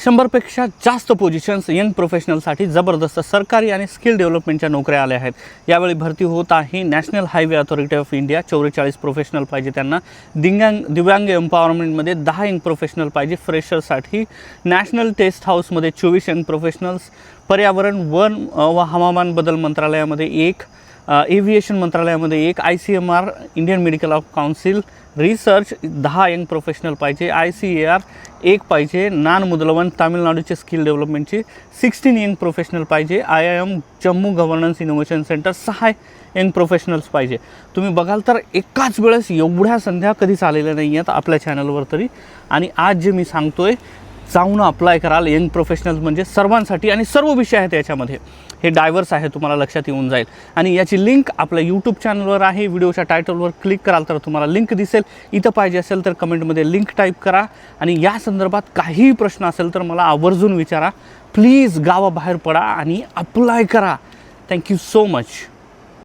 100पेक्षा जास्त positions young प्रोफेशनलसाठी जबरदस्त सरकारी आणि स्किल डेव्हलपमेंटच्या नोकऱ्या आल्या आहेत। यावेळी भरती होत आहे national highway authority of India. 44 professional पाहिजे त्यांना। दिव्यांग एम्पॉवरमेंटमध्ये 10 यंग प्रोफेशनल पाहिजे। फ्रेशरसाठी नॅशनल टेस्ट हाऊसमध्ये 24 यंग प्रोफेशनल्स। पर्यावरण वन व हवामान बदल मंत्रालयामध्ये 1, एव्हिएशन मंत्रालयामध्ये 1, ICMR Indian medical council research 10 young professional पाहिजे। ICAR 1 पाहिजे। नान-मुदलवन तामिळनाडूचे स्किल डेव्हलपमेंटची 16 यंग प्रोफेशनल पाहिजे। IIM Jammu governance innovation centre 6 young professionals पाहिजे। तुम्ही बघाल तर एकाच वेळेस एवढ्या संध्या कधीच आलेल्या नाही आहेत आपल्या चॅनलवर तरी। आणि आज जे मी सांगतोय जाऊन अप्लाय कराल। यंग प्रोफेशनल्स म्हणजे सर्वांसाठी आणि सर्व विषय आहेत याच्यामध्ये। हे डायव्हर्स आहे, तुम्हाला लक्षात येऊन जाईल। आणि याची लिंक आपल्या यूट्यूब चॅनलवर आहे। व्हिडिओच्या टायटलवर क्लिक कराल तर तुम्हाला लिंक दिसेल। इथं पाहिजे असेल तर कमेंटमध्ये लिंक टाईप करा। आणि या संदर्भात काहीही प्रश्न असेल तर मला आवर्जून विचारा। प्लीज गावाबाहेर पडा आणि अप्लाय करा। Thank you so much.